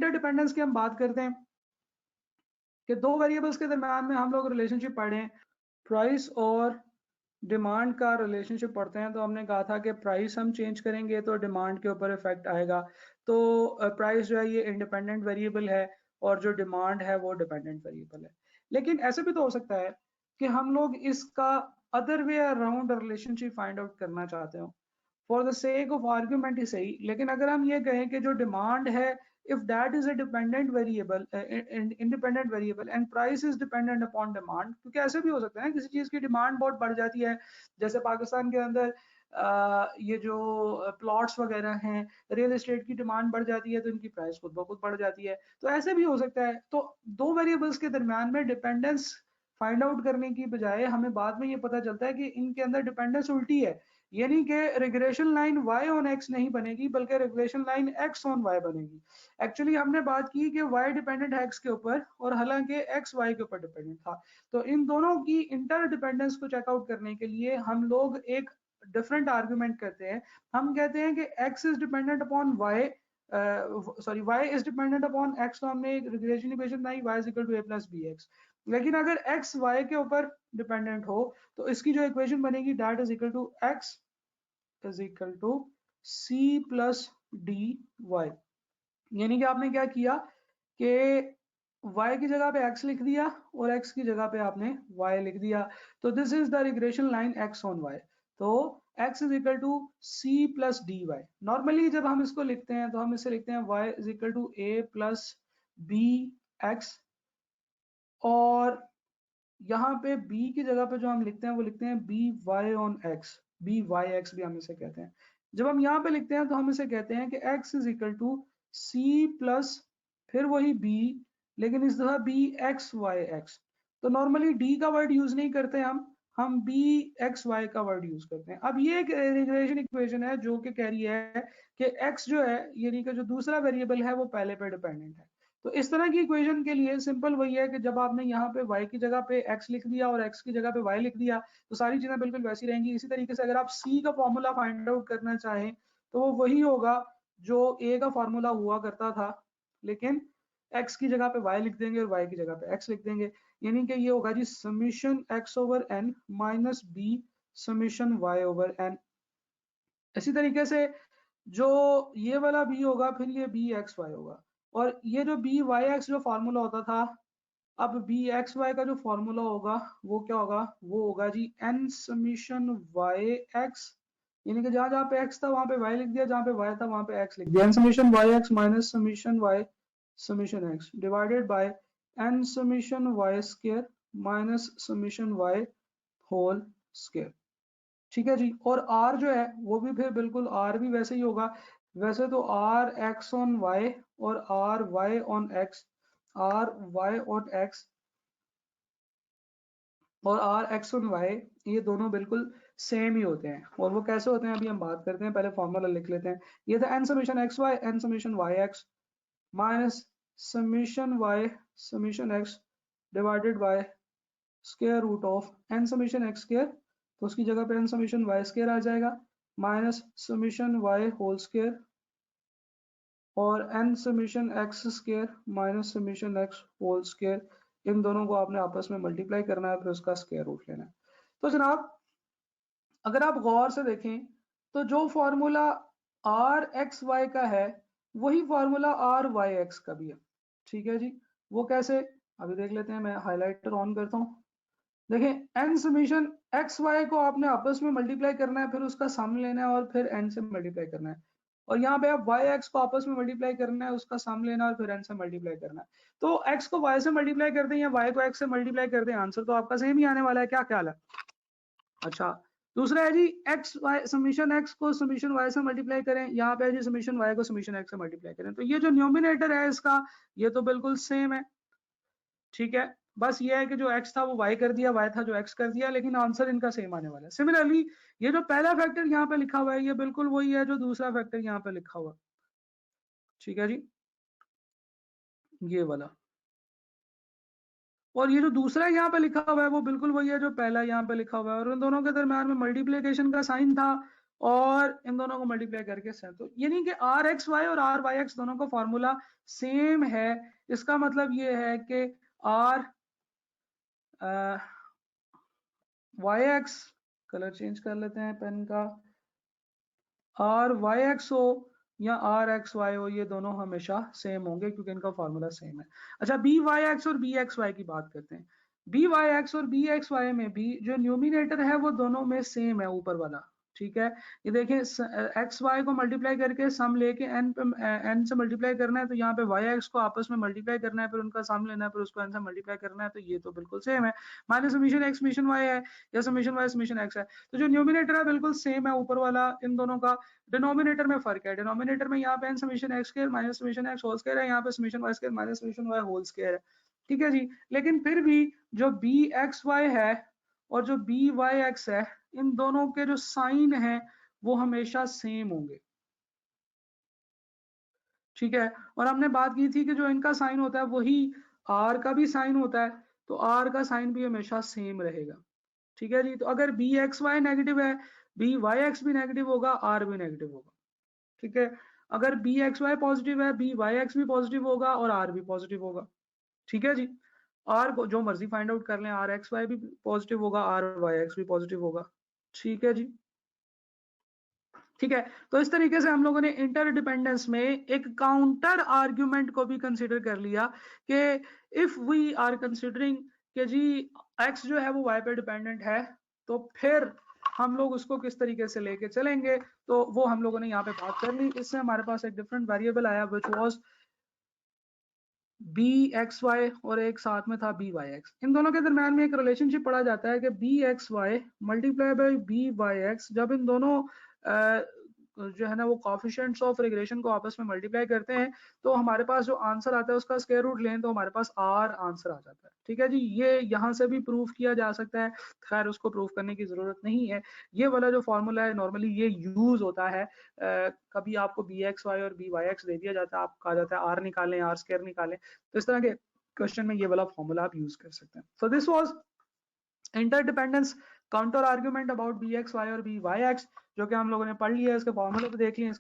Interdependence की हम बात करते हैं कि दो वेरिएबल्स के दरम्यान में हम लोग रिलेशनशिप पढ़े हैं, प्राइस और डिमांड का रिलेशनशिप पढ़ते हैं। तो हमने कहा था कि प्राइस हम चेंज करेंगे तो डिमांड के ऊपर इफेक्ट आएगा। तो प्राइस जो है ये इंडिपेंडेंट वेरिएबल है और जो डिमांड है वो डिपेंडेंट वेरिएबल है। लेकिन ऐसे भी तो हो सकता है कि हम लोग इसका other way around relationship find out करना चाहते हो for the sake of argument ही सही। लेकिन अगर हम ये कहें कि जो डिमांड है, if that is a dependent variable independent variable and price is dependent upon demand, क्योंकि ऐसे भी हो सकता है किसी चीज की डिमांड बहुत बढ़ जाती है, जैसे पाकिस्तान के अंदर ये जो प्लॉट्स वगैरह हैं, रियल एस्टेट की डिमांड बढ़ जाती है तो इनकी प्राइस खुद ब खुद बढ़ जाती है। तो ऐसे भी हो सकता है। तो दो वेरिएबल्स के दरम्यान में डिपेंडेंस फाइंड आउट करने की बजाय हमें बाद में ये पता चलता है कि इनके अंदर डिपेंडेंस उल्टी है, यानी कि regression line y on x नहीं बनेगी बल्कि regression line x on y बनेगी। एक्चुअली हमने बात की कि y डिपेंडेंट है x के ऊपर और हालांकि x y के ऊपर डिपेंडेंट था। तो इन दोनों की इंटर डिपेंडेंस को चेकआउट करने के लिए हम लोग एक डिफरेंट आर्गुमेंट करते हैं। हम कहते हैं कि x is dependent upon y, sorry y is dependent upon x। तो हमने एक रिग्रेशन इक्वेशन बनाई y is equal to a plus bx। लेकिन अगर x y के ऊपर डिपेंडेंट हो तो इसकी जो इक्वेशन बनेगी that is equal to x is equal to c plus D Y. यानी कि आपने क्या किया कि y की जगह पे x लिख दिया और x की जगह पे आपने y लिख दिया। तो this is the regression line x on y। तो x is equal to c plus D Y. Normally जब हम इसको लिखते हैं तो हम इसे लिखते हैं y is equal to a plus B X, और यहाँ पे b की जगह पे जो हम लिखते हैं वो लिखते हैं B Y on X, B Y X भी हम इसे कहते हैं। जब हम यहाँ पे लिखते हैं तो हम इसे कहते हैं कि x is equal to C plus फिर वही b, लेकिन इस दफा बी एक्स वाई एक्स। तो नॉर्मली d का वर्ड यूज नहीं करते हम बी एक्स वाई का वर्ड यूज करते हैं। अब ये एक रिग्रेशन इक्वेशन है जो कि कह रही है कि x जो है यानी कि जो दूसरा वेरिएबल है वो पहले पे डिपेंडेंट है। तो इस तरह की इक्वेशन के लिए सिंपल वही है कि जब आपने यहाँ पे y की जगह पे x लिख दिया और x की जगह पे y लिख दिया तो सारी चीजें बिल्कुल वैसी रहेंगी। इसी तरीके से अगर आप c का फॉर्मूला फाइंड आउट करना चाहें तो वो वही होगा जो a का फॉर्मूला हुआ करता था, लेकिन x की जगह पे y लिख देंगे और y की जगह पे x लिख देंगे। यानी कि ये होगा जी summation x over n minus b summation y over n। इसी तरीके से जो ये वाला b होगा फिर ये बी एक्स वाई होगा, और ये जो बी वाई एक्स जो फॉर्मूला होता था, अब बी एक्स वाई का जो फॉर्मूला होगा वो क्या होगा, वो होगा G N summation Y x. यानी कि जहां जहां पे x था वहां पे y लिख दिया, जहां पे y था वहां पे x लिख दिया। N summation Y x minus summation y summation x divided by N summation y square minus summation y whole square. ठीक है जी। और r जो है वो भी फिर बिल्कुल r भी वैसे ही होगा। वैसे तो r x ऑन y और r y on x, r y on x और r x ऑन y ये दोनों बिल्कुल सेम ही होते हैं। और वो कैसे होते हैं अभी हम बात करते हैं, पहले फॉर्मूला लिख लेते हैं। ये था n summation x y n summation Y x minus summation y summation x divided by square root of n summation x square, तो उसकी जगह पे एन समीशन y स्क्वायर आ जाएगा minus summation y whole square और n summation x square minus summation x whole square. इन दोनों को आपने आपस में मल्टीप्लाई करना है, फिर उसका स्क्वायर रूट लेना है। तो जनाब अगर आप गौर से देखें तो जो फॉर्मूला आर एक्स वाई का है वही फॉर्मूला आर वाई एक्स का भी है। ठीक है जी। वो कैसे, अभी देख लेते हैं। मैं हाइलाइटर ऑन करता हूँ। देखें एन समीशन एक्स वाई को आपने आपस में मल्टीप्लाई करना है, फिर उसका सम लेना है और फिर एन से मल्टीप्लाई करना है। और यहाँ पे आप वाई एक्स को आपस में मल्टीप्लाई करना है, उसका सम लेना है और फिर एन से मल्टीप्लाई करना है। तो एक्स को वाई से मल्टीप्लाई कर दें या वाई को एक्स से मल्टीप्लाई कर दें, आंसर तो आपका सेम ही आने वाला है। क्या ख्याल है? अच्छा, दूसरा है जी एक्स वाई समीशन एक्स को समीशन वाई से मल्टीप्लाई करें, यहाँ पे है जी समीशन वाई को समीशन एक्स से मल्टीप्लाई करें। तो ये जो न्यूमिनेटर है इसका ये तो बिल्कुल सेम है। ठीक है, बस ये है कि जो x था वो y कर दिया, y था जो x कर दिया, लेकिन आंसर इनका सेम आने वाला है। सिमिलरली ये जो पहला फैक्टर यहाँ पे लिखा हुआ है ये बिल्कुल वही है जो दूसरा फैक्टर यहाँ पे लिखा हुआ है। ठीक है जी, ये वाला। और ये जो दूसरा यहाँ पे लिखा हुआ है वो बिल्कुल वही है जो पहला यहाँ पे लिखा हुआ है, और उन दोनों के दरम्यान में मल्टीप्लिकेशन का साइन था और इन दोनों को मल्टीप्लाई करके सेम, तो यानी कि आर एक्स वाई और आर वाई एक्स दोनों का फॉर्मूला सेम है। इसका मतलब ये है कि R Y X, colour change कर लेते हैं पेन का, आर वाई एक्स हो या आर एक्स वाई हो, ये दोनों हमेशा सेम होंगे क्योंकि इनका फॉर्मूला सेम है। अच्छा, बी वाई एक्स और बी एक्स वाई की बात करते हैं। बी वाई एक्स और बी एक्स वाई में भी जो न्यूमिनेटर है वो दोनों में सेम है, ऊपर वाला, ठीक है। ये देखिए, एक्स वाई को मल्टीप्लाई करके सम लेके एन पे एन से मल्टीप्लाई करना है, तो यहाँ पे वाई एक्स को आपस में मल्टीप्लाई करना है, फिर उनका सम लेना है, फिर उसको एन से मल्टीप्लाई करना है, तो ये तो बिल्कुल सेम है। Minus summation X summation Y है या समीशन वाई समीशन एक्स है, तो जो न्यूमिनेटर है बिल्कुल सेम है ऊपर वाला इन दोनों का। डिनोमिनेटर में फर्क है, डिनोमिनेटर में यहाँ पे N summation X square minus summation X whole square है, यहाँ पे summation Y square minus summation Y whole square है, ठीक है जी। लेकिन फिर भी जो बी एक्स वाई है और जो बी वाई एक्स है, इन दोनों के जो साइन है वो हमेशा सेम होंगे, ठीक है। और हमने बात की थी कि जो इनका साइन होता है वही आर का भी साइन होता है, तो आर का साइन भी हमेशा सेम रहेगा, ठीक है जी। तो अगर बी एक्स वाई नेगेटिव है, बी वाई एक्स भी नेगेटिव होगा, आर भी नेगेटिव होगा, ठीक है। अगर बी एक्स वाई पॉजिटिव है, बी वाई एक्स भी पॉजिटिव होगा और आर भी पॉजिटिव होगा, ठीक है जी। आर को जो मर्जी फाइंड आउट कर लें, आर एक्स वाई भी पॉजिटिव होगा, आर वाई एक्स भी पॉजिटिव होगा, ठीक है जी। ठीक है, तो इस तरीके से हम लोगों ने इंटरडिपेंडेंस में एक काउंटर आर्ग्यूमेंट को भी कंसीडर कर लिया कि इफ वी आर कंसीडरिंग कि जी एक्स जो है वो वाई पे डिपेंडेंट है, तो फिर हम लोग उसको किस तरीके से लेके चलेंगे, तो वो हम लोगों ने यहाँ पे बात कर ली। इससे हमारे पास एक डिफरेंट वेरिएबल आया which was B X Y और एक साथ में था बी वाई एक्स। इन दोनों के दरम्यान में एक रिलेशनशिप पढ़ा जाता है कि B X Y multiply by B Y X, जब इन दोनों जो है ना वो कॉफिशिएंट्स ऑफ रिग्रेशन को आपस में मल्टीप्लाई करते हैं, तो हमारे पास जो आंसर आता है उसका स्क्वायर रूट लें तो हमारे पास आर आंसर आ जाता है, ठीक है जी। ये यहाँ से भी प्रूफ किया जा सकता है, खैर उसको प्रूफ करने की जरूरत नहीं है। ये वाला जो फॉर्मूला है नॉर्मली ये यूज होता है, कभी आपको बी एक्स वाई और बी वाई एक्स दे दिया जाता है, आपको कहा जाता है आर निकालें, आर स्क्वायर निकालें, तो इस तरह के क्वेश्चन में ये वाला फॉर्मूला आप यूज कर सकते हैं। So this was interdependence counter argument about B X Y और बी वाई एक्स, जो कि हम लोगों ने पढ़ लिया है, इसके फॉर्मूले को देख लिए।